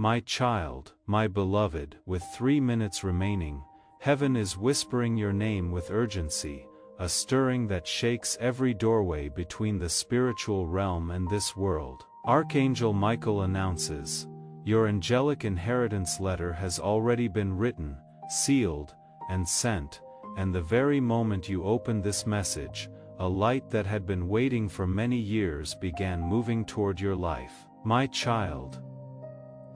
My child, my beloved, with 3 minutes remaining, heaven is whispering your name with urgency, a stirring that shakes every doorway between the spiritual realm and this world. Archangel Michael announces, your angelic inheritance letter has already been written, sealed, and sent, and the very moment you opened this message, a light that had been waiting for many years began moving toward your life. My child.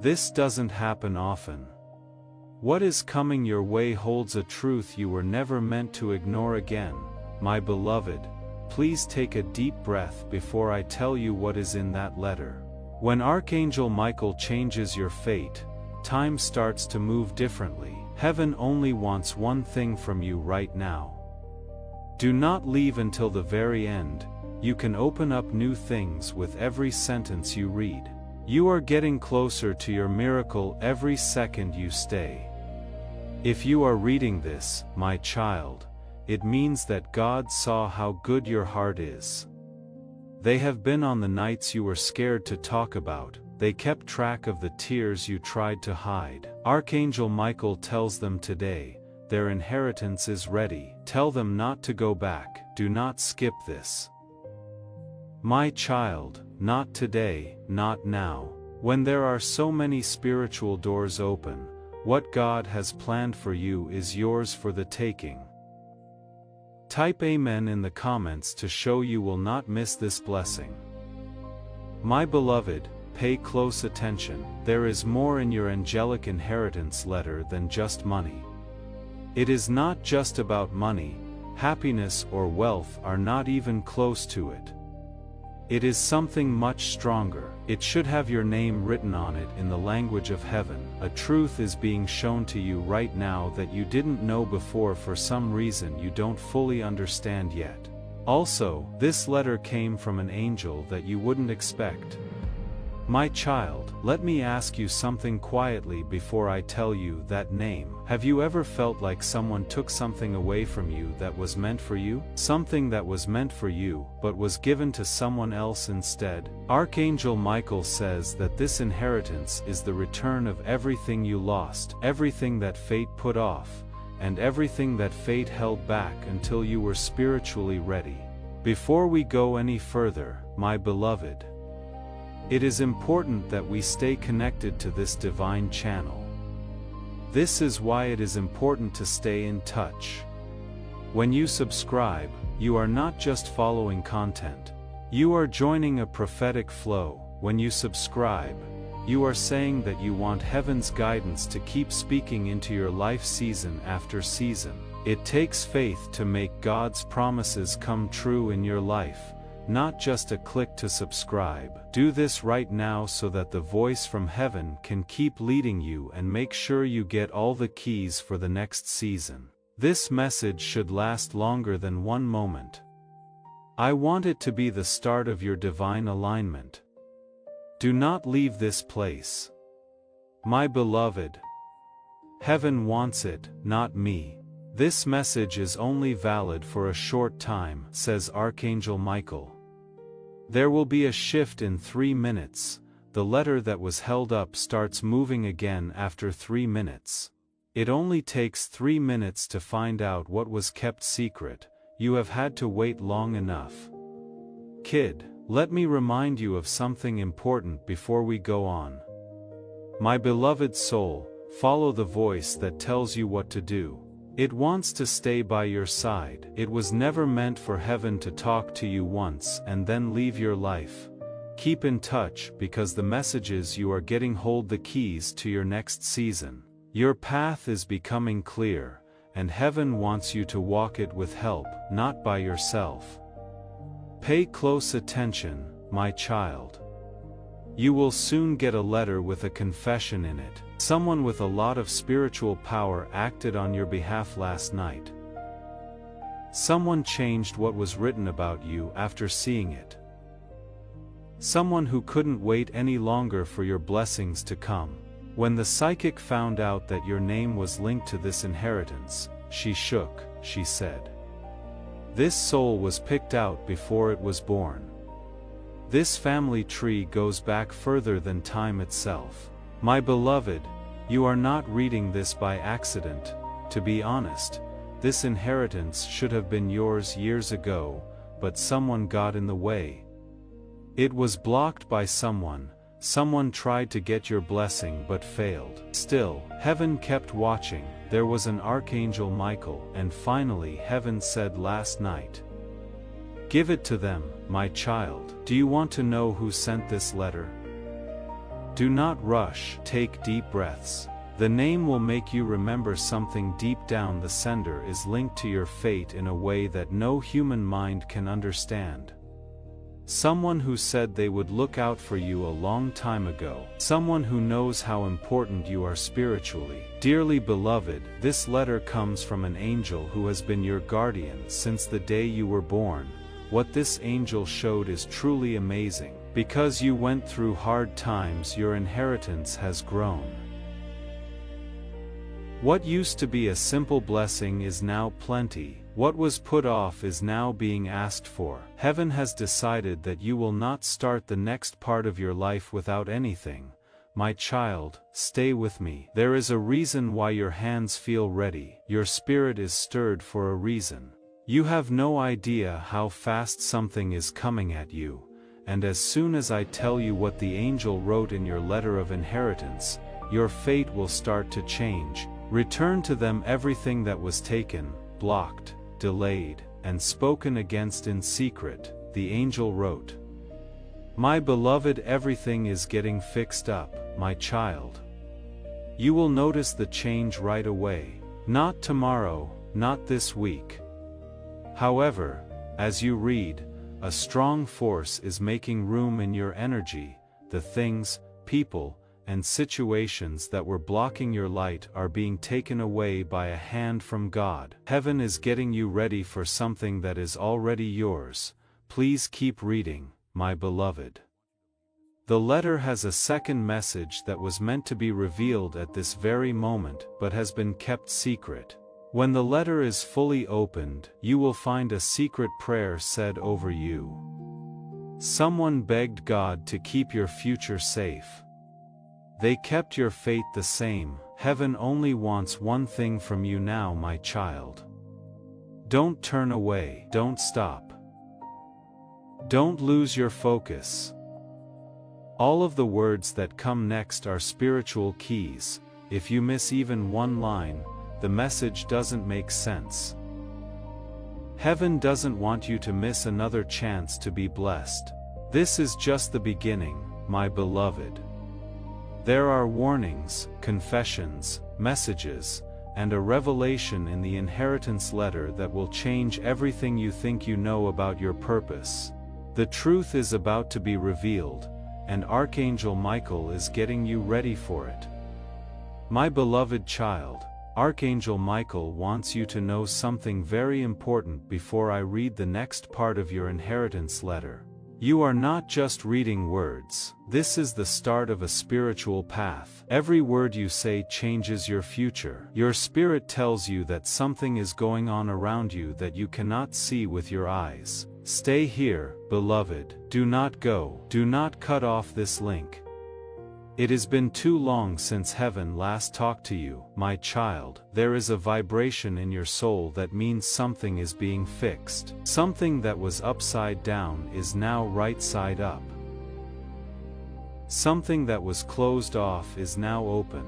This doesn't happen often. What is coming your way holds a truth you were never meant to ignore again. My beloved, please take a deep breath before I tell you what is in that letter. When Archangel Michael changes your fate, time starts to move differently. Heaven only wants one thing from you right now. Do not leave until the very end. You can open up new things with every sentence you read. You are getting closer to your miracle every second you stay. If you are reading this, my child, it means that God saw how good your heart is. They have been on the nights you were scared to talk about. They kept track of the tears you tried to hide. Archangel Michael tells them today, their inheritance is ready. Tell them not to go back. Do not skip this. My child, not today, not now. When there are so many spiritual doors open, what God has planned for you is yours for the taking. Type Amen in the comments to show you will not miss this blessing. My beloved, pay close attention. There is more in your angelic inheritance letter than just money. It is not just about money. Happiness or wealth are not even close to it. It is something much stronger. It should have your name written on it in the language of heaven. A truth is being shown to you right now that you didn't know before for some reason you don't fully understand yet. Also, this letter came from an angel that you wouldn't expect. My child, let me ask you something quietly before I tell you that name. Have you ever felt like someone took something away from you that was meant for you? Something that was meant for you, but was given to someone else instead? Archangel Michael says that this inheritance is the return of everything you lost, everything that fate put off, and everything that fate held back until you were spiritually ready. Before we go any further, my beloved, it is important that we stay connected to this divine channel. This is why it is important to stay in touch. When you subscribe, you are not just following content. You are joining a prophetic flow. When you subscribe, you are saying that you want heaven's guidance to keep speaking into your life season after season. It takes faith to make God's promises come true in your life. Not just a click to subscribe. Do this right now so that the voice from heaven can keep leading you and make sure you get all the keys for the next season. This message should last longer than 1 moment. I want it to be the start of your divine alignment. Do not leave this place. My beloved, heaven wants it, not me. This message is only valid for a short time, says Archangel Michael. There will be a shift in 3 minutes. The letter that was held up starts moving again after 3 minutes. It only takes 3 minutes to find out what was kept secret. You have had to wait long enough. Kid, let me remind you of something important before we go on. My beloved soul, follow the voice that tells you what to do. It wants to stay by your side. It was never meant for heaven to talk to you once and then leave your life. Keep in touch because the messages you are getting hold the keys to your next season. Your path is becoming clear, and heaven wants you to walk it with help, not by yourself. Pay close attention, my child. You will soon get a letter with a confession in it. Someone with a lot of spiritual power acted on your behalf last night. Someone changed what was written about you after seeing it. Someone who couldn't wait any longer for your blessings to come. When the psychic found out that your name was linked to this inheritance, she shook. She said, "This soul was picked out before it was born. This family tree goes back further than time itself. My beloved, you are not reading this by accident. To be honest, this inheritance should have been yours years ago, but someone got in the way. It was blocked by someone. Someone tried to get your blessing but failed. Still, heaven kept watching. There was an archangel Michael, and finally heaven said last night, "Give it to them, my child." Do you want to know who sent this letter? Do not rush, take deep breaths. The name will make you remember something deep down. The sender is linked to your fate in a way that no human mind can understand. Someone who said they would look out for you a long time ago. Someone who knows how important you are spiritually. Dearly beloved, this letter comes from an angel who has been your guardian since the day you were born. What this angel showed is truly amazing. Because you went through hard times, your inheritance has grown. What used to be a simple blessing is now plenty. What was put off is now being asked for. Heaven has decided that you will not start the next part of your life without anything. My child, stay with me. There is a reason why your hands feel ready. Your spirit is stirred for a reason. You have no idea how fast something is coming at you, and as soon as I tell you what the angel wrote in your letter of inheritance, your fate will start to change. Return to them everything that was taken, blocked, delayed, and spoken against in secret, the angel wrote. My beloved, everything is getting fixed up, my child. You will notice the change right away. Not tomorrow, not this week. However, as you read, a strong force is making room in your energy. The things, people, and situations that were blocking your light are being taken away by a hand from God. Heaven is getting you ready for something that is already yours. Please keep reading, my beloved. The letter has a second message that was meant to be revealed at this very moment but has been kept secret. When the letter is fully opened, you will find a secret prayer said over you. Someone begged God to keep your future safe. They kept your fate the same. Heaven only wants one thing from you now, my child. Don't turn away. Don't stop. Don't lose your focus. All of the words that come next are spiritual keys. If you miss even one line, the message doesn't make sense. Heaven doesn't want you to miss another chance to be blessed. This is just the beginning, my beloved. There are warnings, confessions, messages, and a revelation in the inheritance letter that will change everything you think you know about your purpose. The truth is about to be revealed, and Archangel Michael is getting you ready for it. My beloved child, Archangel Michael wants you to know something very important before I read the next part of your inheritance letter. You are not just reading words. This is the start of a spiritual path. Every word you say changes your future. Your spirit tells you that something is going on around you that you cannot see with your eyes. Stay here, beloved. Do not go. Do not cut off this link. It has been too long since heaven last talked to you, my child. There is a vibration in your soul that means something is being fixed. Something that was upside down is now right side up. Something that was closed off is now open.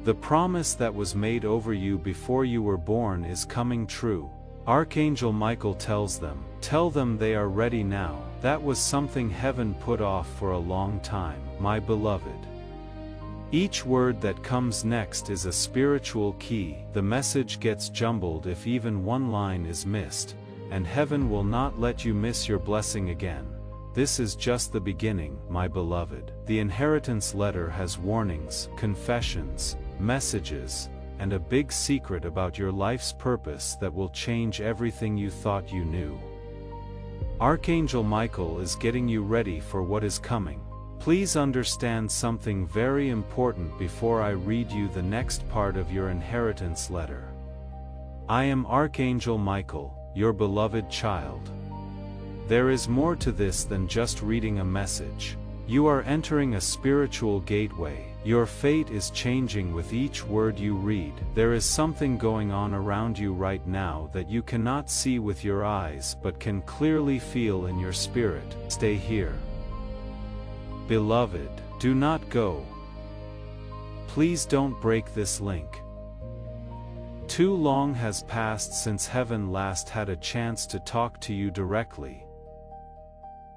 The promise that was made over you before you were born is coming true. Archangel Michael tells them, tell them they are ready now. That was something heaven put off for a long time, my beloved. Each word that comes next is a spiritual key. The message gets jumbled if even one line is missed, and heaven will not let you miss your blessing again. This is just the beginning, my beloved. The inheritance letter has warnings, confessions, messages, and a big secret about your life's purpose that will change everything you thought you knew. Archangel Michael is getting you ready for what is coming. Please understand something very important before I read you the next part of your inheritance letter. I am Archangel Michael, your beloved child. There is more to this than just reading a message. You are entering a spiritual gateway. Your fate is changing with each word you read. There is something going on around you right now that you cannot see with your eyes but can clearly feel in your spirit. Stay here. Beloved, do not go. Please don't break this link. Too long has passed since heaven last had a chance to talk to you directly.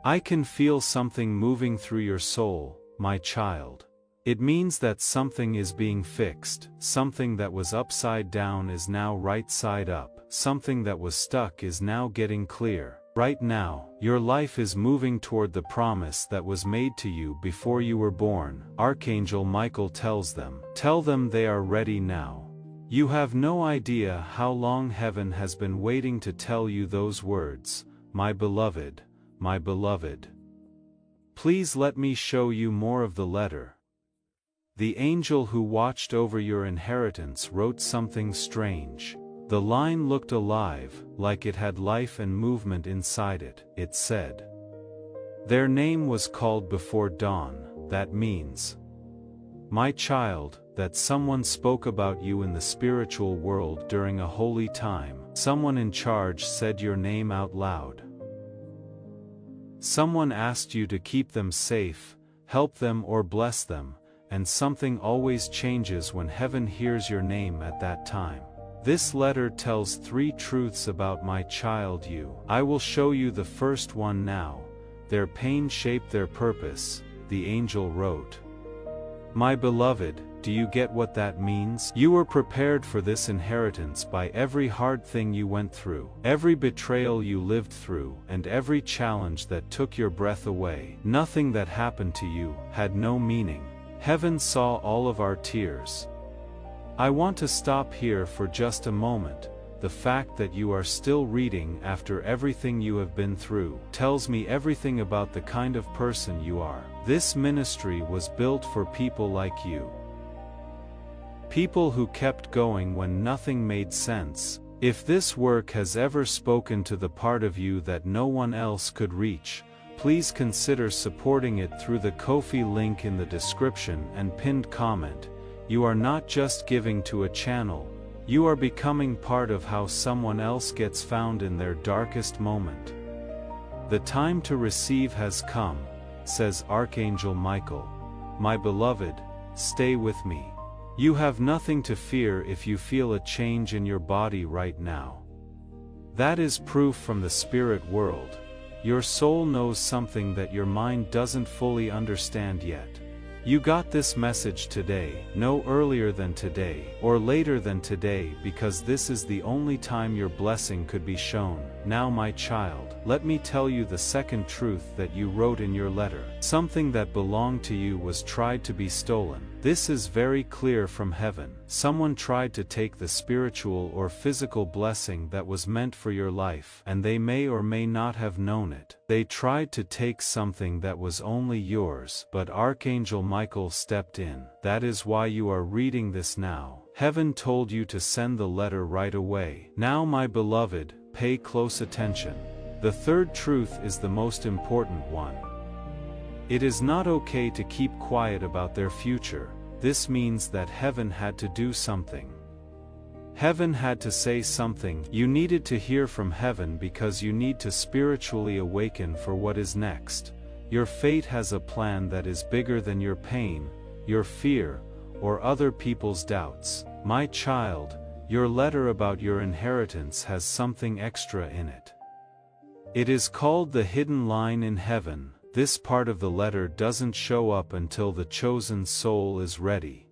I can feel something moving through your soul, my child. It means that something is being fixed. Something that was upside down is now right side up. Something that was stuck is now getting clear. Right now, your life is moving toward the promise that was made to you before you were born. Archangel Michael tells them. Tell them they are ready now. You have no idea how long heaven has been waiting to tell you those words, my beloved, my beloved. Please let me show you more of the letter. The angel who watched over your inheritance wrote something strange. The line looked alive, like it had life and movement inside it. It said, their name was called before dawn. That means, my child, that someone spoke about you in the spiritual world during a holy time. Someone in charge said your name out loud. Someone asked you to keep them safe, help them or bless them, and something always changes when heaven hears your name at that time. This letter tells 3 truths about my child you. I will show you the first one now. Their pain shaped their purpose, the angel wrote. My beloved, do you get what that means? You were prepared for this inheritance by every hard thing you went through, every betrayal you lived through, and every challenge that took your breath away. Nothing that happened to you had no meaning. Heaven saw all of our tears. I want to stop here for just a moment. The fact that you are still reading after everything you have been through tells me everything about the kind of person you are. This ministry was built for people like you. People who kept going when nothing made sense. If this work has ever spoken to the part of you that no one else could reach, please consider supporting it through the Ko-fi link in the description and pinned comment. You are not just giving to a channel, you are becoming part of how someone else gets found in their darkest moment. The time to receive has come, says Archangel Michael. My beloved, stay with me. You have nothing to fear if you feel a change in your body right now. That is proof from the spirit world. Your soul knows something that your mind doesn't fully understand yet. You got this message today, no earlier than today, or later than today, because this is the only time your blessing could be shown. Now my child, let me tell you the second truth that you wrote in your letter. Something that belonged to you was tried to be stolen. This is very clear from heaven. Someone tried to take the spiritual or physical blessing that was meant for your life, and they may or may not have known it. They tried to take something that was only yours, but Archangel Michael stepped in. That is why you are reading this now. Heaven told you to send the letter right away. Now my beloved, pay close attention. The third truth is the most important one. It is not okay to keep quiet about their future. This means that heaven had to do something. Heaven had to say something. You needed to hear from heaven because you need to spiritually awaken for what is next. Your fate has a plan that is bigger than your pain, your fear, or other people's doubts. My child, your letter about your inheritance has something extra in it. It is called the hidden line in heaven. This part of the letter doesn't show up until the chosen soul is ready.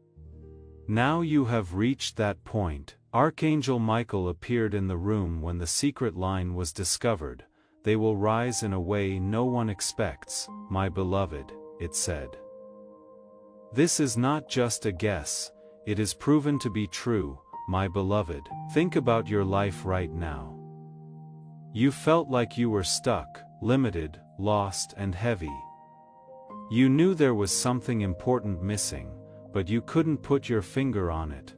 Now you have reached that point. Archangel Michael appeared in the room when the secret line was discovered. They will rise in a way no one expects, my beloved, it said. This is not just a guess, it is proven to be true, my beloved. Think about your life right now. You felt like you were stuck, limited, lost and heavy. You knew there was something important missing, but you couldn't put your finger on it.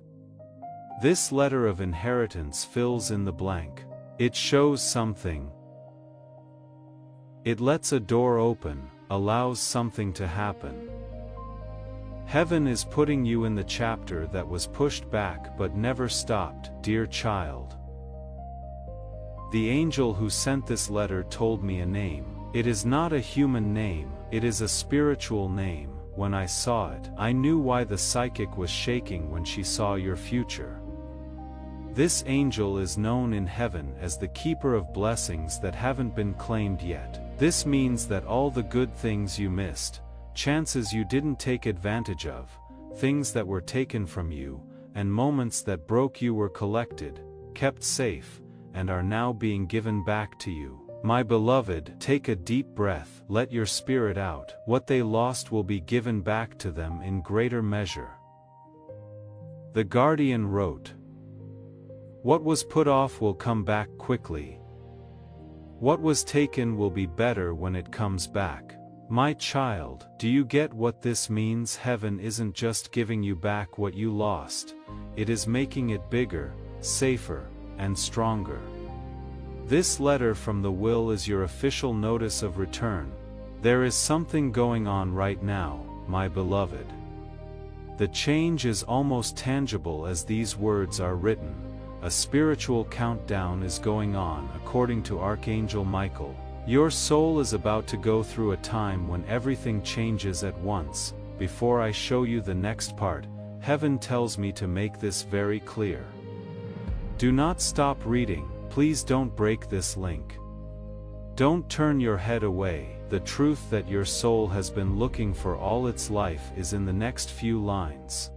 This letter of inheritance fills in the blank. It shows something. It lets a door open, allows something to happen. Heaven is putting you in the chapter that was pushed back but never stopped, dear child. The angel who sent this letter told me a name. It is not a human name, it is a spiritual name. When I saw it, I knew why the psychic was shaking when she saw your future. This angel is known in heaven as the keeper of blessings that haven't been claimed yet. This means that all the good things you missed, chances you didn't take advantage of, things that were taken from you, and moments that broke you were collected, kept safe, and are now being given back to you. My beloved, take a deep breath, let your spirit out. What they lost will be given back to them in greater measure. The Guardian wrote, "What was put off will come back quickly. What was taken will be better when it comes back." My child, do you get what this means? Heaven isn't just giving you back what you lost, it is making it bigger, safer, and stronger. This letter from the will is your official notice of return. There is something going on right now, my beloved. The change is almost tangible as these words are written. A spiritual countdown is going on according to Archangel Michael. Your soul is about to go through a time when everything changes at once. Before I show you the next part, heaven tells me to make this very clear. Do not stop reading, please don't break this link. Don't turn your head away. The truth that your soul has been looking for all its life is in the next few lines.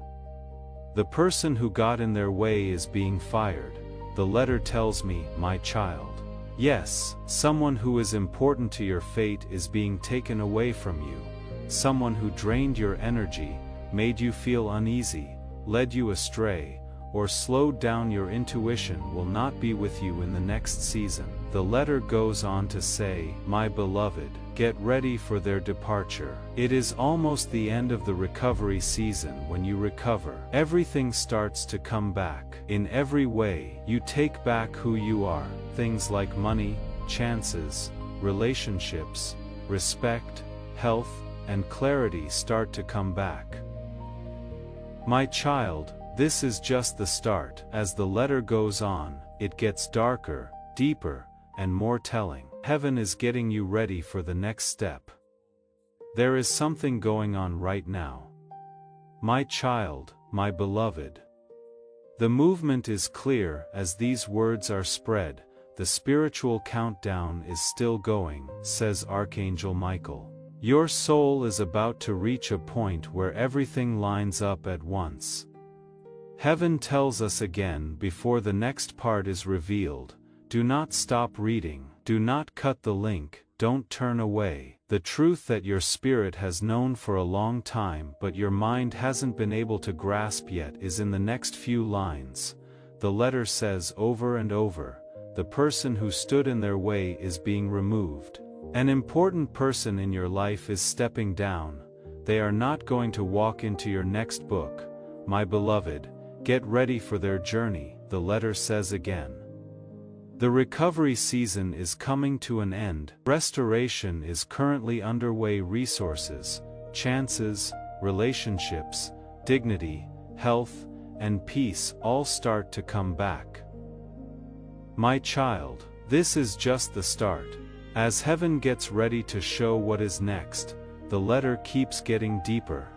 The person who got in their way is being fired. The letter tells me, my child. Yes, someone who is important to your fate is being taken away from you. Someone who drained your energy, made you feel uneasy, led you astray, or slowed down your intuition will not be with you in the next season. The letter goes on to say, my beloved, get ready for their departure. It is almost the end of the recovery season. When you recover, everything starts to come back. In every way, you take back who you are. Things like money, chances, relationships, respect, health, and clarity start to come back. My child, this is just the start. As the letter goes on, it gets darker, deeper, and more telling. Heaven is getting you ready for the next step. There is something going on right now. My child, my beloved. The movement is clear as these words are spread. The spiritual countdown is still going, says Archangel Michael. Your soul is about to reach a point where everything lines up at once. Heaven tells us again before the next part is revealed, do not stop reading, do not cut the link, don't turn away. The truth that your spirit has known for a long time but your mind hasn't been able to grasp yet is in the next few lines. The letter says over and over, the person who stood in their way is being removed. An important person in your life is stepping down. They are not going to walk into your next book. My beloved, get ready for their journey, the letter says again. The recovery season is coming to an end. Restoration is currently underway. Resources, chances, relationships, dignity, health, and peace all start to come back. My child, this is just the start. As heaven gets ready to show what is next, the letter keeps getting deeper.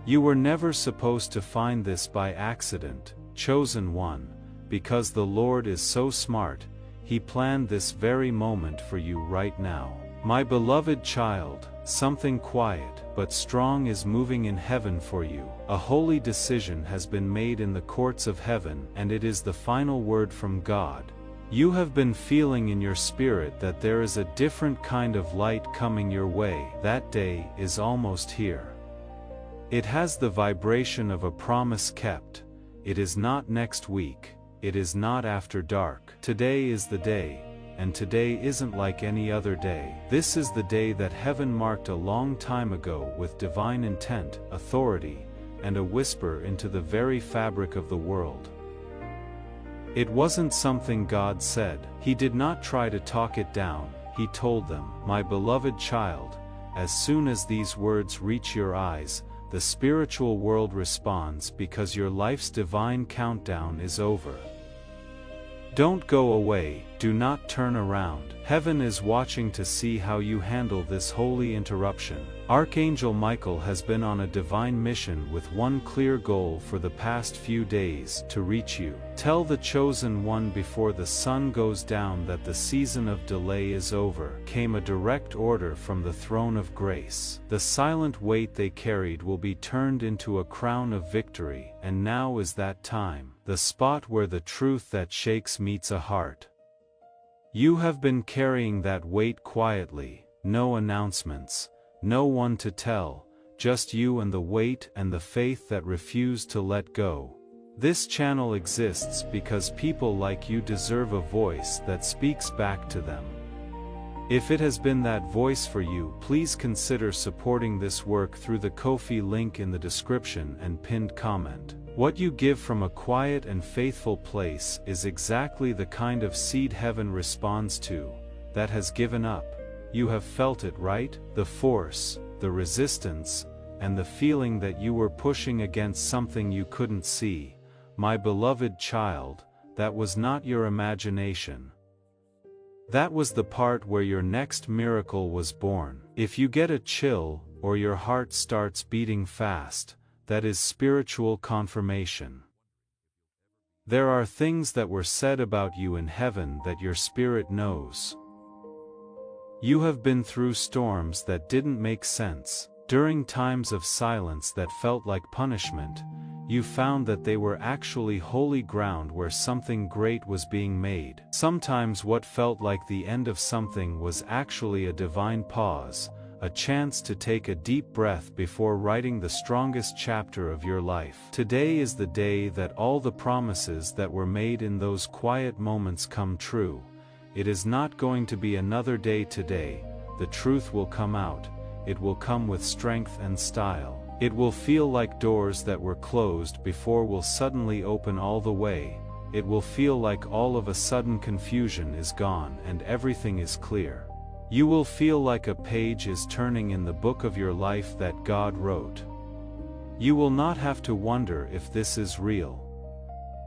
You were never supposed to find this by accident, chosen one. Because the Lord is so smart, He planned this very moment for you right now. My beloved child, something quiet but strong is moving in heaven for you. A holy decision has been made in the courts of heaven and it is the final word from God. You have been feeling in your spirit that there is a different kind of light coming your way. That day is almost here. It has the vibration of a promise kept. It is not next week. It is not after dark. Today is the day, and today isn't like any other day. This is the day that heaven marked a long time ago with divine intent, authority, and a whisper into the very fabric of the world. It wasn't something God said. He did not try to talk it down. He told them, my beloved child, as soon as these words reach your eyes, the spiritual world responds because your life's divine countdown is over. Don't go away, do not turn around. Heaven is watching to see how you handle this holy interruption. Archangel Michael has been on a divine mission with one clear goal for the past few days: to reach you. Tell the chosen one before the sun goes down that the season of delay is over. Came a direct order from the throne of grace. The silent weight they carried will be turned into a crown of victory, and now is that time, the spot where the truth that shakes meets a heart. You have been carrying that weight quietly, no announcements, no one to tell, just you and the weight and the faith that refuse to let go. This channel exists because people like you deserve a voice that speaks back to them. If it has been that voice for you, please consider supporting this work through the Ko-fi link in the description and pinned comment. What you give from a quiet and faithful place is exactly the kind of seed heaven responds to, that has given up. You have felt it, right? The force, the resistance, and the feeling that you were pushing against something you couldn't see. My beloved child, that was not your imagination. That was the part where your next miracle was born. If you get a chill, or your heart starts beating fast, that is spiritual confirmation. There are things that were said about you in heaven that your spirit knows. You have been through storms that didn't make sense. During times of silence that felt like punishment, you found that they were actually holy ground where something great was being made. Sometimes what felt like the end of something was actually a divine pause, a chance to take a deep breath before writing the strongest chapter of your life. Today is the day that all the promises that were made in those quiet moments come true. It is not going to be another day today. The truth will come out. It will come with strength and style. It will feel like doors that were closed before will suddenly open all the way. It will feel like all of a sudden confusion is gone and everything is clear. You will feel like a page is turning in the book of your life that God wrote. You will not have to wonder if this is real.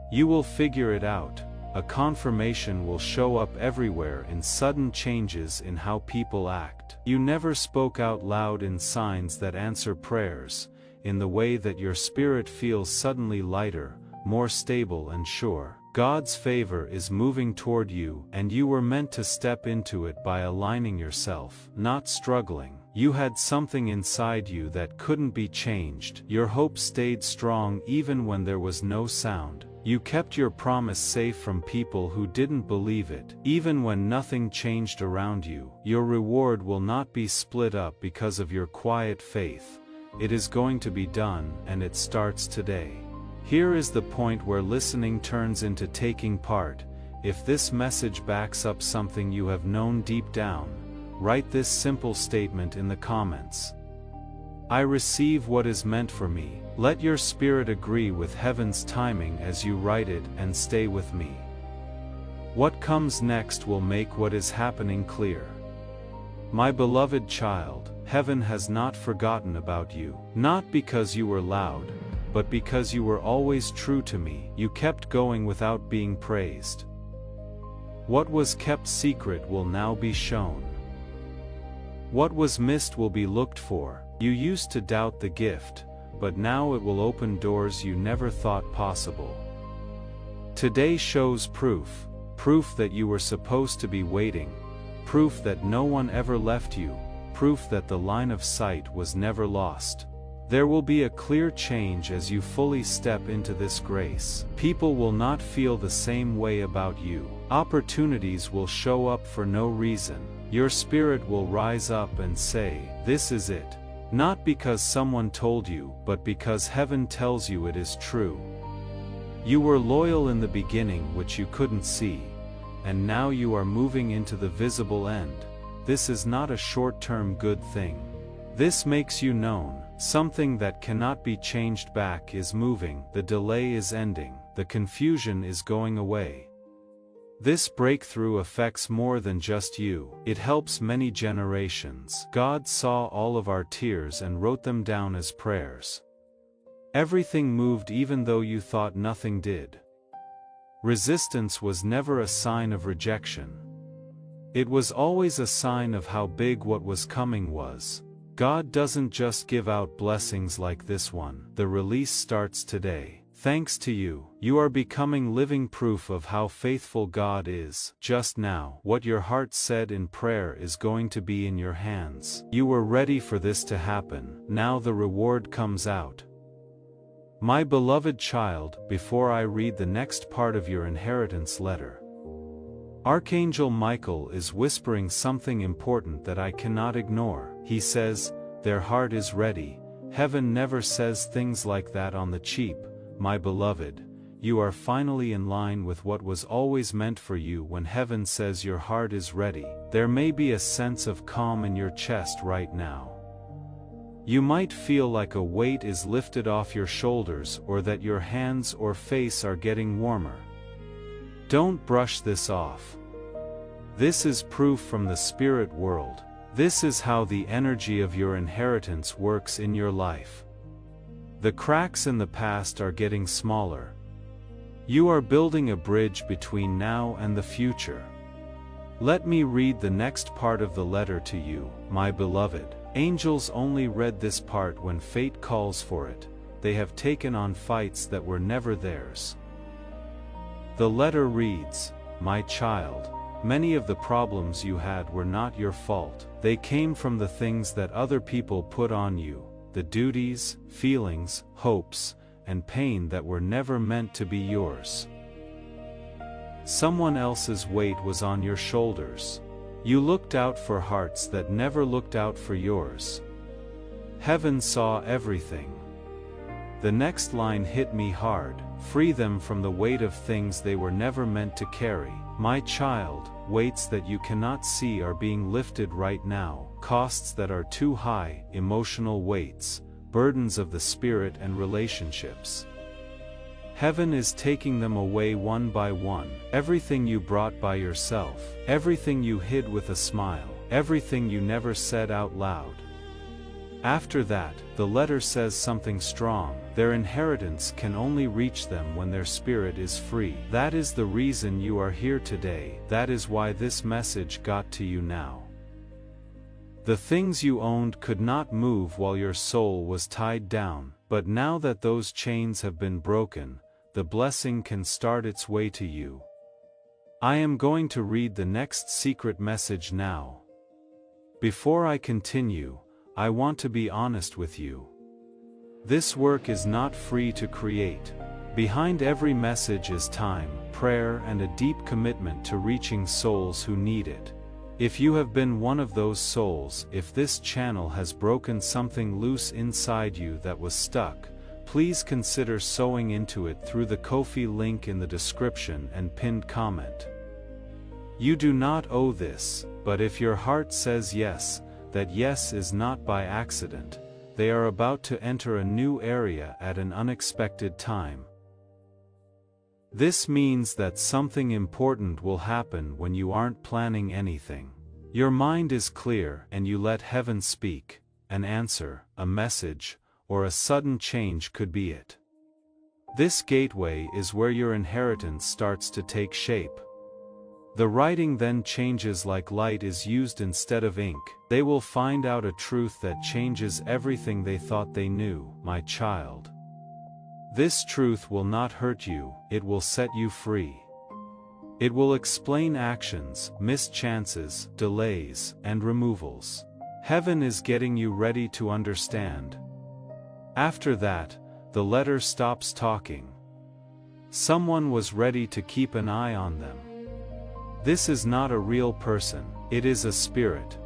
You will figure it out. A confirmation will show up everywhere in sudden changes in how people act. You never spoke out loud in signs that answer prayers, in the way that your spirit feels suddenly lighter, more stable and sure. God's favor is moving toward you, and you were meant to step into it by aligning yourself, not struggling. You had something inside you that couldn't be changed. Your hope stayed strong even when there was no sound. You kept your promise safe from people who didn't believe it. Even when nothing changed around you, your reward will not be split up because of your quiet faith. It is going to be done, and it starts today. Here is the point where listening turns into taking part. If this message backs up something you have known deep down, write this simple statement in the comments. I receive what is meant for me. Let your spirit agree with heaven's timing as you write it, and stay with me. What comes next will make what is happening clear. My beloved child, heaven has not forgotten about you. Not because you were loud, but because you were always true to me. You kept going without being praised. What was kept secret will now be shown. What was missed will be looked for. You used to doubt the gift, but now it will open doors you never thought possible. Today shows proof that you were supposed to be waiting, proof that no one ever left you, proof that the line of sight was never lost. There will be a clear change as you fully step into this grace. People will not feel the same way about you. Opportunities will show up for no reason. Your spirit will rise up and say, "This is it." Not because someone told you, but because heaven tells you it is true. You were loyal in the beginning, which you couldn't see, and now you are moving into the visible end. This is not a short-term good thing. This makes you known. Something that cannot be changed back is moving. The delay is ending. The confusion is going away. This breakthrough affects more than just you, it helps many generations. God saw all of our tears and wrote them down as prayers. Everything moved even though you thought nothing did. Resistance was never a sign of rejection. It was always a sign of how big what was coming was. God doesn't just give out blessings like this one. The release starts today. Thanks to you, you are becoming living proof of how faithful God is. Just now, what your heart said in prayer is going to be in your hands. You were ready for this to happen. Now the reward comes out. My beloved child, before I read the next part of your inheritance letter, Archangel Michael is whispering something important that I cannot ignore. He says, their heart is ready. Heaven never says things like that on the cheap. My beloved, you are finally in line with what was always meant for you when heaven says your heart is ready. There may be a sense of calm in your chest right now. You might feel like a weight is lifted off your shoulders or that your hands or face are getting warmer. Don't brush this off. This is proof from the spirit world. This is how the energy of your inheritance works in your life. The cracks in the past are getting smaller. You are building a bridge between now and the future. Let me read the next part of the letter to you, my beloved. Angels only read this part when fate calls for it. They have taken on fights that were never theirs. The letter reads, my child, many of the problems you had were not your fault. They came from the things that other people put on you. The duties, feelings, hopes, and pain that were never meant to be yours. Someone else's weight was on your shoulders. You looked out for hearts that never looked out for yours. Heaven saw everything. The next line hit me hard. Free them from the weight of things they were never meant to carry. My child, weights that you cannot see are being lifted right now. Costs that are too high, emotional weights, burdens of the spirit and relationships. Heaven is taking them away one by one. Everything you brought by yourself, everything you hid with a smile, everything you never said out loud. After that, the letter says something strong. Their inheritance can only reach them when their spirit is free. That is the reason you are here today. That is why this message got to you now. The things you owned could not move while your soul was tied down, but now that those chains have been broken, the blessing can start its way to you. I am going to read the next secret message now. Before I continue, I want to be honest with you. This work is not free to create. Behind every message is time, prayer, and a deep commitment to reaching souls who need it. If you have been one of those souls, if this channel has broken something loose inside you that was stuck, please consider sewing into it through the Ko-fi link in the description and pinned comment. You do not owe this, but if your heart says yes, that yes is not by accident. They are about to enter a new area at an unexpected time. This means that something important will happen when you aren't planning anything. Your mind is clear and you let heaven speak. An answer, a message, or a sudden change could be it. This gateway is where your inheritance starts to take shape. The writing then changes like light is used instead of ink. They will find out a truth that changes everything they thought they knew, my child. This truth will not hurt you, it will set you free. It will explain actions, missed chances, delays, and removals. Heaven is getting you ready to understand. After that, the letter stops talking. Someone was ready to keep an eye on them. This is not a real person, it is a spirit.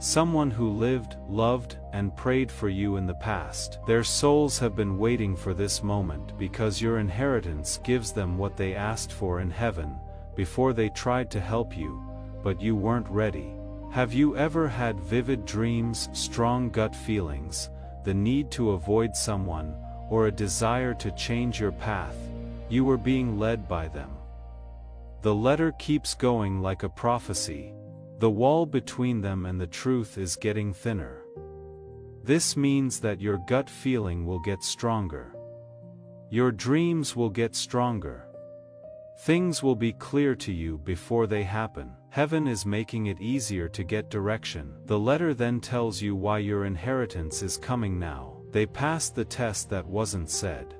Someone who lived, loved, and prayed for you in the past. Their souls have been waiting for this moment because your inheritance gives them what they asked for in heaven, before they tried to help you, but you weren't ready. Have you ever had vivid dreams, strong gut feelings, the need to avoid someone, or a desire to change your path? You were being led by them. The letter keeps going like a prophecy. The wall between them and the truth is getting thinner. This means that your gut feeling will get stronger. Your dreams will get stronger. Things will be clear to you before they happen. Heaven is making it easier to get direction. The letter then tells you why your inheritance is coming now. They passed the test that wasn't said.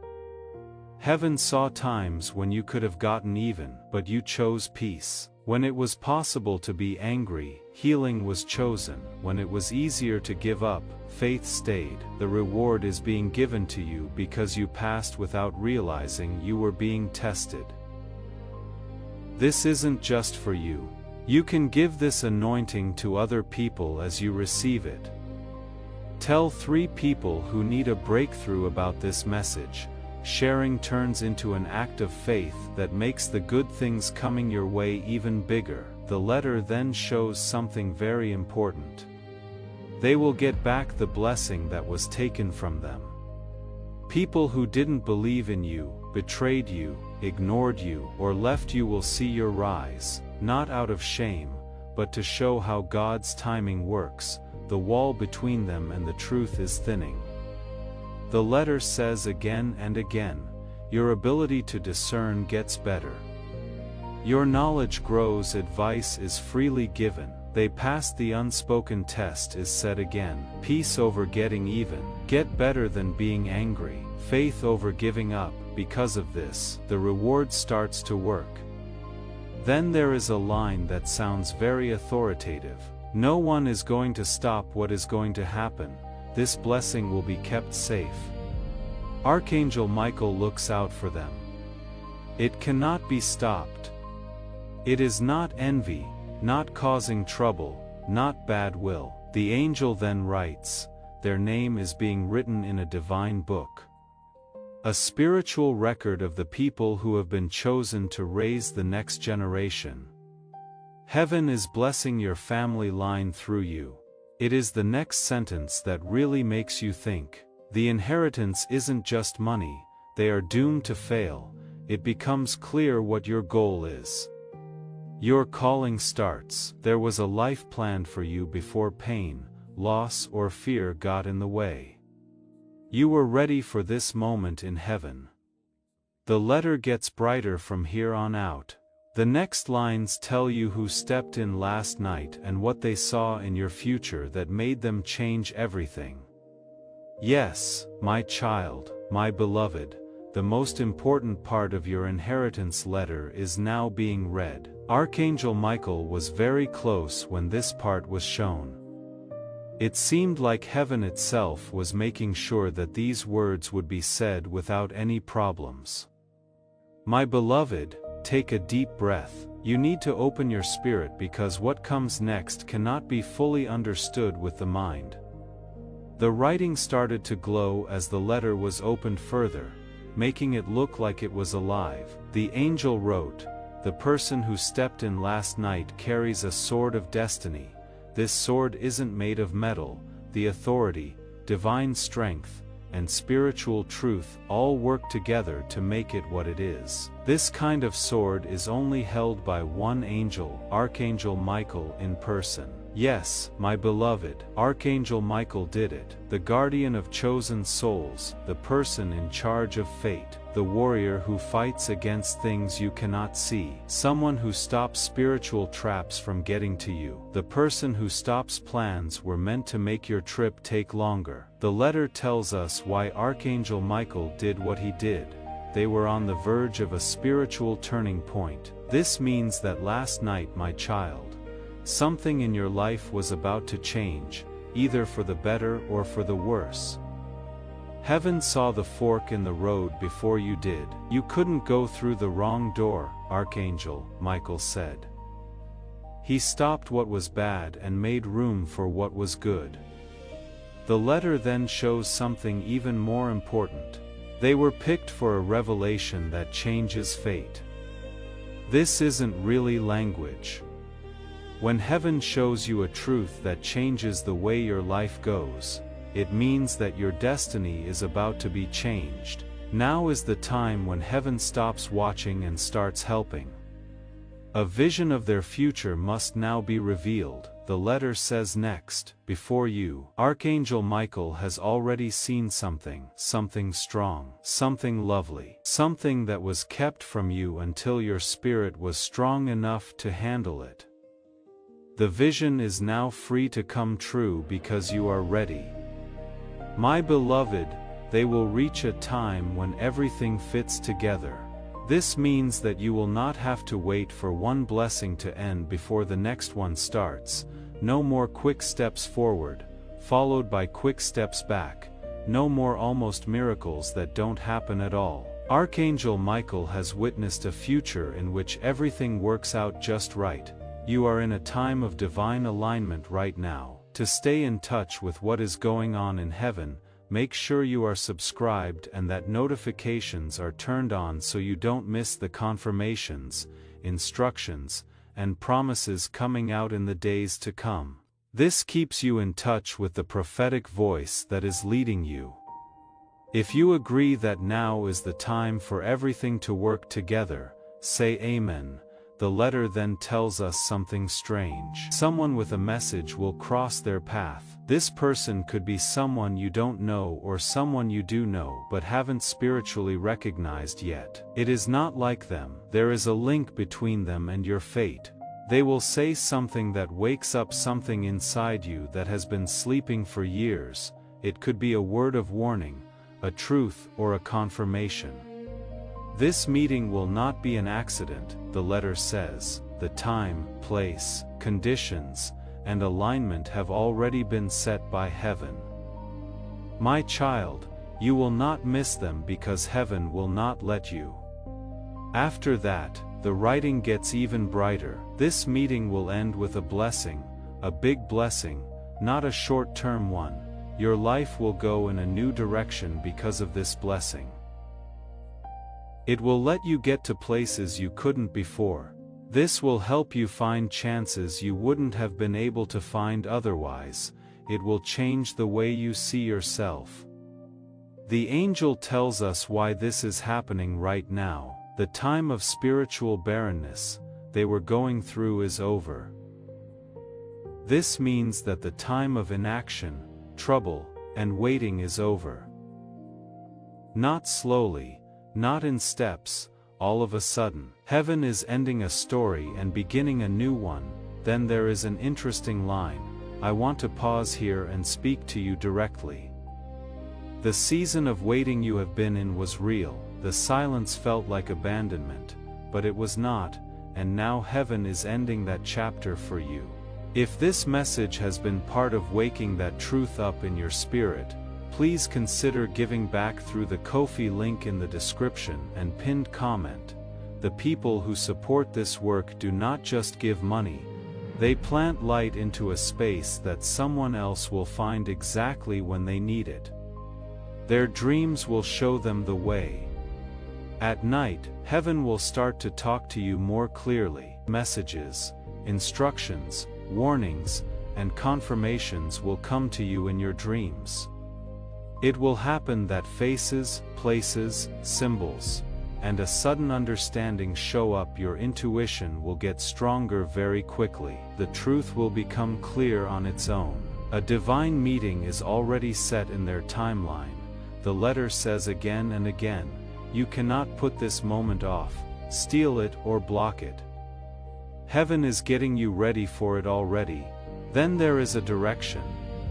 Heaven saw times when you could have gotten even, but you chose peace. When it was possible to be angry, healing was chosen. When it was easier to give up, faith stayed. The reward is being given to you because you passed without realizing you were being tested. This isn't just for you. You can give this anointing to other people as you receive it. Tell 3 people who need a breakthrough about this message. Sharing turns into an act of faith that makes the good things coming your way even bigger. The letter then shows something very important. They will get back the blessing that was taken from them. People who didn't believe in you, betrayed you, ignored you, or left you will see your rise, not out of shame, but to show how God's timing works. The wall between them and the truth is thinning. The letter says again and again, your ability to discern gets better. Your knowledge grows, advice is freely given. They passed the unspoken test is said again. Peace over getting even. Get better than being angry. Faith over giving up. Because of this, the reward starts to work. Then there is a line that sounds very authoritative. No one is going to stop what is going to happen. This blessing will be kept safe. Archangel Michael looks out for them. It cannot be stopped. It is not envy, not causing trouble, not bad will. The angel then writes, their name is being written in a divine book. A spiritual record of the people who have been chosen to raise the next generation. Heaven is blessing your family line through you. It is the next sentence that really makes you think. The inheritance isn't just money, they are doomed to fail. It becomes clear what your goal is. Your calling starts. There was a life planned for you before pain, loss, or fear got in the way. You were ready for this moment in heaven. The letter gets brighter from here on out. The next lines tell you who stepped in last night and what they saw in your future that made them change everything. Yes, my child, my beloved, the most important part of your inheritance letter is now being read. Archangel Michael was very close when this part was shown. It seemed like heaven itself was making sure that these words would be said without any problems. My beloved, take a deep breath. You need to open your spirit because what comes next cannot be fully understood with the mind. The writing started to glow as the letter was opened further, making it look like it was alive. The angel wrote, the person who stepped in last night carries a sword of destiny. This sword isn't made of metal. The authority, divine strength, and spiritual truth all work together to make it what it is. This kind of sword is only held by one angel, Archangel Michael in person. Yes, my beloved, Archangel Michael did it. The guardian of chosen souls, the person in charge of fate, the warrior who fights against things you cannot see, someone who stops spiritual traps from getting to you, the person who stops plans were meant to make your trip take longer. The letter tells us why Archangel Michael did what he did. They were on the verge of a spiritual turning point. This means that last night, my child, something in your life was about to change, either for the better or for the worse. Heaven saw the fork in the road before you did. You couldn't go through the wrong door, Archangel Michael said. He stopped what was bad and made room for what was good. The letter then shows something even more important. They were picked for a revelation that changes fate. This isn't really language. When heaven shows you a truth that changes the way your life goes, it means that your destiny is about to be changed. Now is the time when heaven stops watching and starts helping. A vision of their future must now be revealed. The letter says next, before you, Archangel Michael has already seen something strong, something lovely, something that was kept from you until your spirit was strong enough to handle it. The vision is now free to come true because you are ready. My beloved, they will reach a time when everything fits together. This means that you will not have to wait for one blessing to end before the next one starts. No more quick steps forward, followed by quick steps back. No more almost miracles that don't happen at all. Archangel Michael has witnessed a future in which everything works out just right. You are in a time of divine alignment right now. To stay in touch with what is going on in heaven, make sure you are subscribed and that notifications are turned on so you don't miss the confirmations, instructions, and promises coming out in the days to come. This keeps you in touch with the prophetic voice that is leading you. If you agree that now is the time for everything to work together, say Amen. The letter then tells us something strange. Someone with a message will cross their path. This person could be someone you don't know or someone you do know but haven't spiritually recognized yet. It is not like them. There is a link between them and your fate. They will say something that wakes up something inside you that has been sleeping for years. It could be a word of warning, a truth, or a confirmation. This meeting will not be an accident, the letter says. The time, place, conditions, and alignment have already been set by heaven. My child, you will not miss them because heaven will not let you. After that, the writing gets even brighter. This meeting will end with a blessing, a big blessing, not a short-term one. Your life will go in a new direction because of this blessing. It will let you get to places you couldn't before. This will help you find chances you wouldn't have been able to find otherwise. It will change the way you see yourself. The angel tells us why this is happening right now. The time of spiritual barrenness they were going through is over. This means that the time of inaction, trouble, and waiting is over. Not slowly, not in steps, all of a sudden. Heaven is ending a story and beginning a new one. Then there is an interesting line. I want to pause here and speak to you directly. The season of waiting you have been in was real. The silence felt like abandonment, but it was not, and now heaven is ending that chapter for you. If this message has been part of waking that truth up in your spirit, please consider giving back through the Ko-fi link in the description and pinned comment. The people who support this work do not just give money, they plant light into a space that someone else will find exactly when they need it. Their dreams will show them the way. At night, heaven will start to talk to you more clearly. Messages, instructions, warnings, and confirmations will come to you in your dreams. It will happen that faces, places, symbols, and a sudden understanding show up. Your intuition will get stronger very quickly. The truth will become clear on its own. A divine meeting is already set in their timeline. The letter says again and again, you cannot put this moment off, steal it or block it. Heaven is getting you ready for it already. Then there is a direction.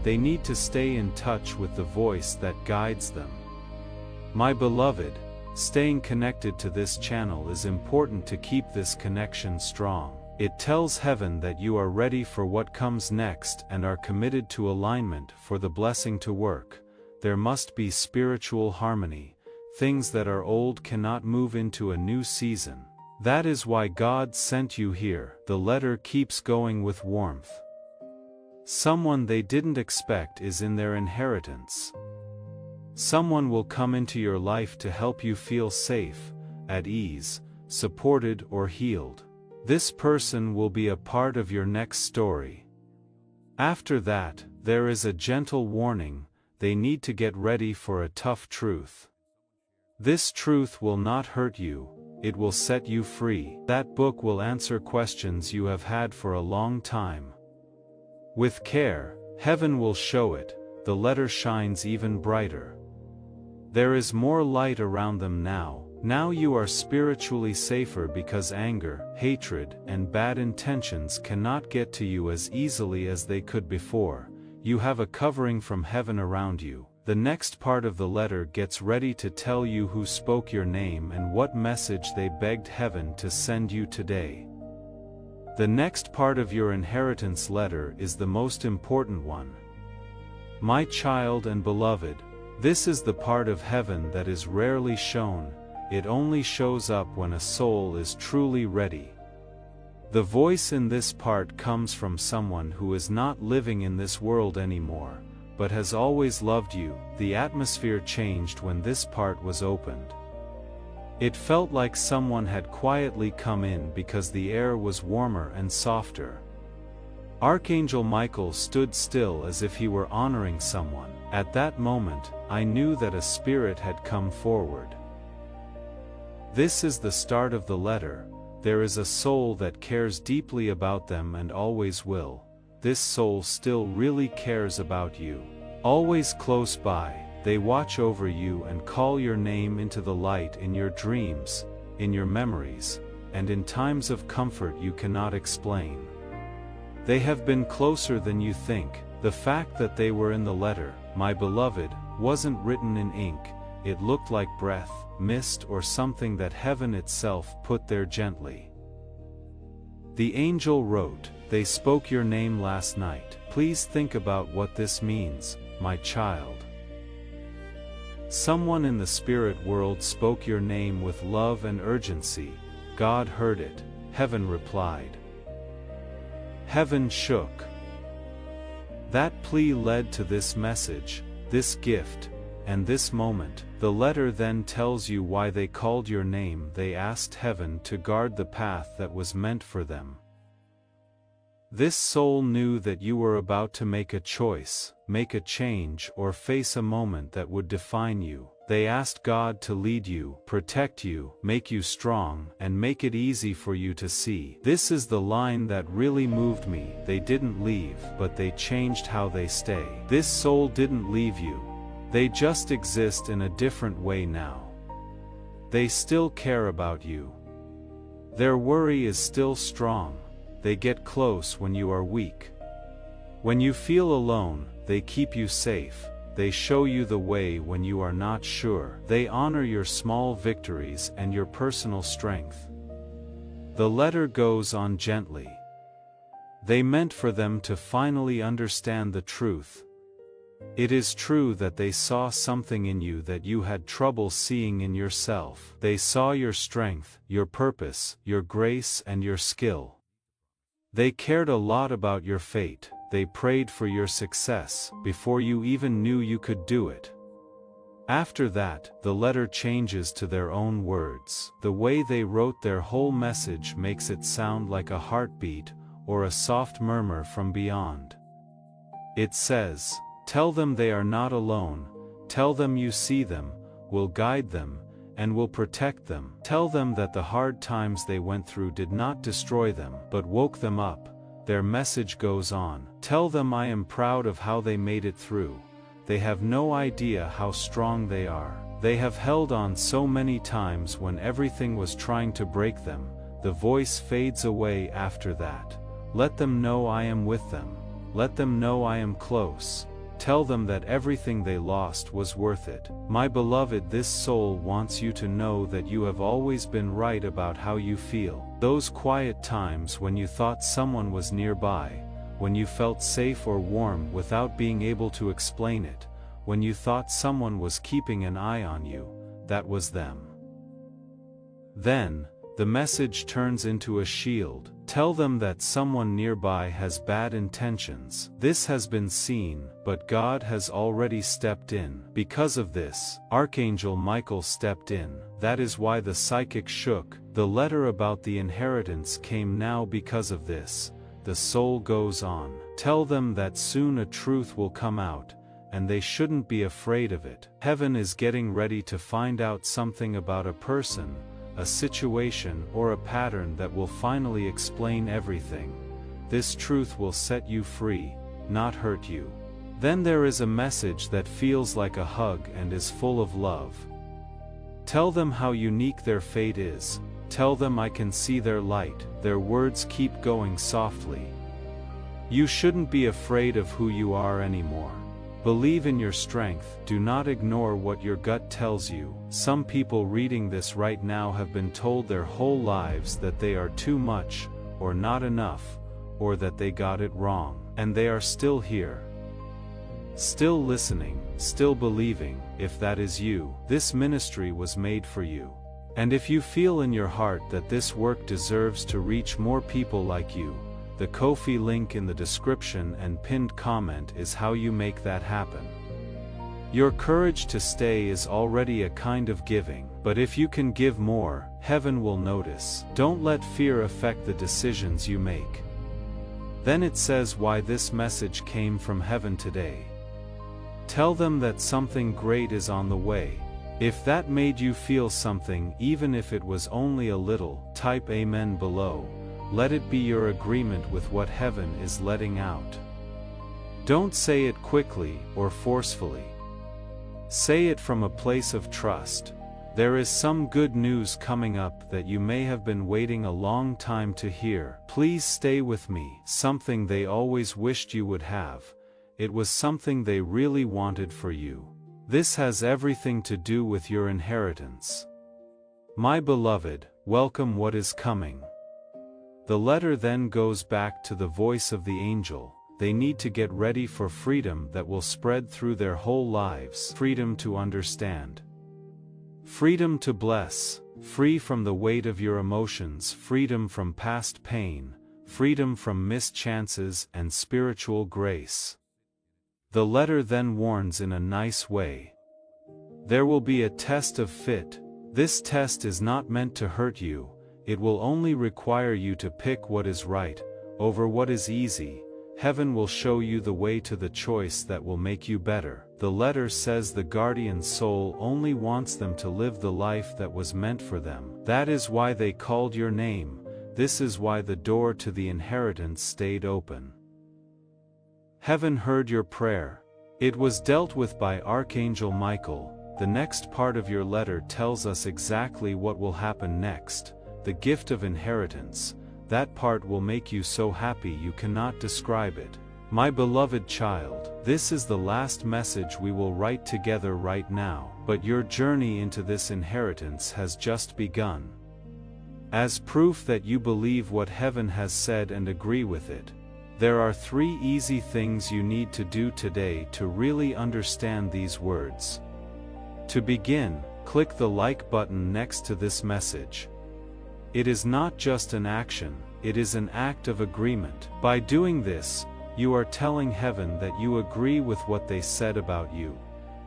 They need to stay in touch with the voice that guides them. My beloved, staying connected to this channel is important to keep this connection strong. It tells heaven that you are ready for what comes next and are committed to alignment for the blessing to work. There must be spiritual harmony. Things that are old cannot move into a new season. That is why God sent you here. The letter keeps going with warmth. Someone they didn't expect is in their inheritance. Someone will come into your life to help you feel safe, at ease, supported or healed. This person will be a part of your next story. After that, there is a gentle warning. They need to get ready for a tough truth. This truth will not hurt you, it will set you free. That book will answer questions you have had for a long time. With care, heaven will show it, the letter shines even brighter. There is more light around them now. Now you are spiritually safer because anger, hatred, and bad intentions cannot get to you as easily as they could before. You have a covering from heaven around you. The next part of the letter gets ready to tell you who spoke your name and what message they begged heaven to send you today. The next part of your inheritance letter is the most important one. My child and beloved, this is the part of heaven that is rarely shown. It only shows up when a soul is truly ready. The voice in this part comes from someone who is not living in this world anymore, but has always loved you. The atmosphere changed when this part was opened. It felt like someone had quietly come in because the air was warmer and softer. Archangel Michael stood still as if he were honoring someone. At that moment, I knew that a spirit had come forward. This is the start of the letter. There is a soul that cares deeply about them and always will. This soul still really cares about you. Always close by, they watch over you and call your name into the light in your dreams, in your memories, and in times of comfort you cannot explain. They have been closer than you think. The fact that they were in the letter, my beloved, wasn't written in ink. It looked like breath, mist, or something that heaven itself put there gently. The angel wrote, "They spoke your name last night. Please think about what this means, my child." Someone in the spirit world spoke your name with love and urgency. God heard it. Heaven replied. Heaven shook. That plea led to this message, this gift, and this moment. The letter then tells you why they called your name. They asked heaven to guard the path that was meant for them. This soul knew that you were about to make a choice, make a change, or face a moment that would define you. They asked God to lead you, protect you, make you strong, and make it easy for you to see. This is the line that really moved me. They didn't leave, but they changed how they stay. This soul didn't leave you. They just exist in a different way now. They still care about you. Their worry is still strong. They get close when you are weak. When you feel alone, they keep you safe. They show you the way when you are not sure. They honor your small victories and your personal strength. The letter goes on gently. They meant for them to finally understand the truth. It is true that they saw something in you that you had trouble seeing in yourself. They saw your strength, your purpose, your grace, and your skill. They cared a lot about your fate. They prayed for your success before you even knew you could do it. After that, the letter changes to their own words. The way they wrote their whole message makes it sound like a heartbeat or a soft murmur from beyond. It says, "Tell them they are not alone. Tell them you see them, will guide them, and will protect them. Tell them that the hard times they went through did not destroy them, but woke them up." Their message goes on. Tell them I am proud of how they made it through. They have no idea how strong they are. They have held on so many times when everything was trying to break them. The voice fades away after that. Let them know I am with them. Let them know I am close. Tell them that everything they lost was worth it. My beloved, this soul wants you to know that you have always been right about how you feel. Those quiet times when you thought someone was nearby, when you felt safe or warm without being able to explain it, when you thought someone was keeping an eye on you, that was them. Then, the message turns into a shield. Tell them that someone nearby has bad intentions. This has been seen, but God has already stepped in. Because of this, Archangel Michael stepped in. That is why the psychic shook. The letter about the inheritance came now because of this. The soul goes on. Tell them that soon a truth will come out, and they shouldn't be afraid of it. Heaven is getting ready to find out something about a person, a situation or a pattern that will finally explain everything. This truth will set you free, not hurt you. Then there is a message that feels like a hug and is full of love. Tell them how unique their fate is. Tell them I can see their light. Their words keep going softly. You shouldn't be afraid of who you are anymore. Believe in your strength. Do not ignore what your gut tells you. Some people reading this right now have been told their whole lives that they are too much, or not enough, or that they got it wrong, and they are still here. Still listening, still believing. If that is you, this ministry was made for you. And if you feel in your heart that this work deserves to reach more people like you, the Ko-fi link in the description and pinned comment is how you make that happen. Your courage to stay is already a kind of giving, but if you can give more, heaven will notice. Don't let fear affect the decisions you make. Then it says why this message came from heaven today. Tell them that something great is on the way. If that made you feel something, even if it was only a little, type Amen below. Let it be your agreement with what heaven is letting out. Don't say it quickly or forcefully. Say it from a place of trust. There is some good news coming up that you may have been waiting a long time to hear. Please stay with me. Something they always wished you would have. It was something they really wanted for you. This has everything to do with your inheritance. My beloved, welcome what is coming. The letter then goes back to the voice of the angel. They need to get ready for freedom that will spread through their whole lives. Freedom to understand. Freedom to bless. Free from the weight of your emotions. Freedom from past pain. Freedom from missed chances and spiritual grace. The letter then warns in a nice way. There will be a test of fit. This test is not meant to hurt you. It will only require you to pick what is right, over what is easy. Heaven will show you the way to the choice that will make you better. The letter says the guardian soul only wants them to live the life that was meant for them. That is why they called your name. This is why the door to the inheritance stayed open. Heaven heard your prayer. It was dealt with by Archangel Michael. The next part of your letter tells us exactly what will happen next. The gift of inheritance. That part will make you so happy you cannot describe it. My beloved child, this is the last message we will write together right now, but your journey into this inheritance has just begun. As proof that you believe what heaven has said and agree with it, there are 3 easy things you need to do today to really understand these words. To begin, click the like button next to this message. It is not just an action, it is an act of agreement. By doing this, you are telling heaven that you agree with what they said about you.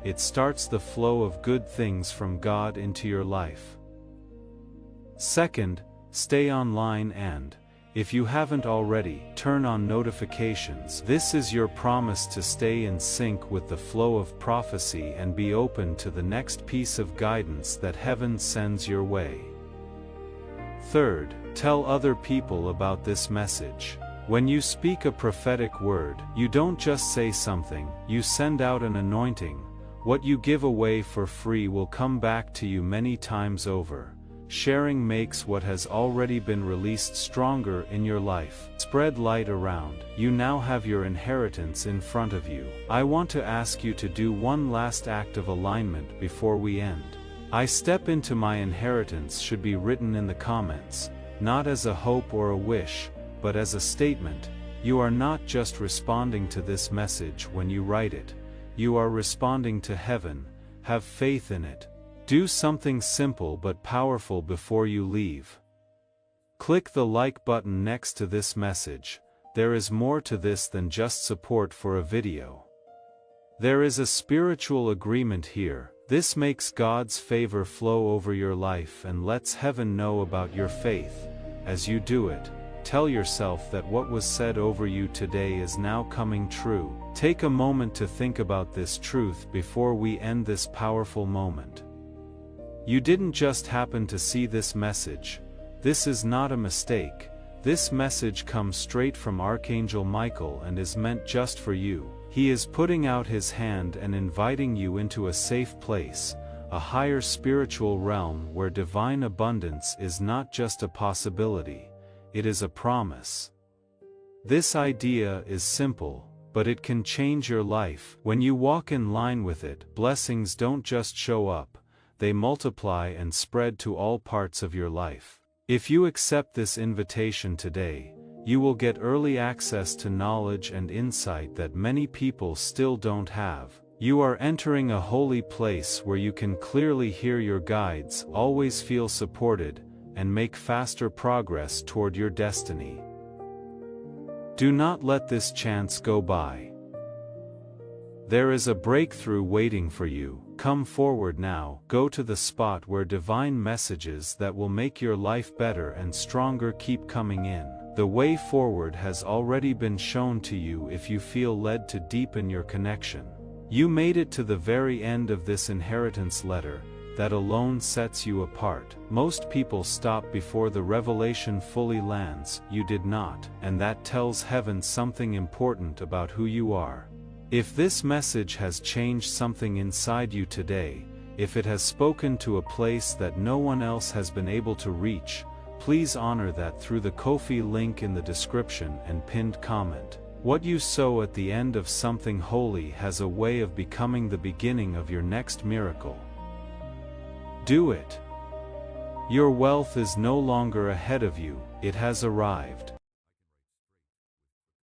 It starts the flow of good things from God into your life. Second, stay online and, if you haven't already, turn on notifications. This is your promise to stay in sync with the flow of prophecy and be open to the next piece of guidance that heaven sends your way. Third, tell other people about this message. When you speak a prophetic word, you don't just say something, you send out an anointing. What you give away for free will come back to you many times over. Sharing makes what has already been released stronger in your life. Spread light around. You now have your inheritance in front of you. I want to ask you to do one last act of alignment before we end. I step into my inheritance should be written in the comments, not as a hope or a wish, but as a statement. You are not just responding to this message when you write it. You are responding to heaven. Have faith in it. Do something simple but powerful before you leave. Click the like button next to this message. There is more to this than just support for a video. There is a spiritual agreement here. This makes God's favor flow over your life and lets heaven know about your faith. As you do it, tell yourself that what was said over you today is now coming true. Take a moment to think about this truth before we end this powerful moment. You didn't just happen to see this message. This is not a mistake. This message comes straight from Archangel Michael and is meant just for you. He is putting out his hand and inviting you into a safe place, a higher spiritual realm where divine abundance is not just a possibility, it is a promise. This idea is simple, but it can change your life. When you walk in line with it, blessings don't just show up, they multiply and spread to all parts of your life. If you accept this invitation today, you will get early access to knowledge and insight that many people still don't have. You are entering a holy place where you can clearly hear your guides, always feel supported, and make faster progress toward your destiny. Do not let this chance go by. There is a breakthrough waiting for you. Come forward now. Go to the spot where divine messages that will make your life better and stronger keep coming in. The way forward has already been shown to you if you feel led to deepen your connection. You made it to the very end of this inheritance letter, that alone sets you apart. Most people stop before the revelation fully lands. You did not, and that tells heaven something important about who you are. If this message has changed something inside you today, if it has spoken to a place that no one else has been able to reach, please honor that through the Ko-fi link in the description and pinned comment. What you sow at the end of something holy has a way of becoming the beginning of your next miracle. Do it. Your wealth is no longer ahead of you, it has arrived.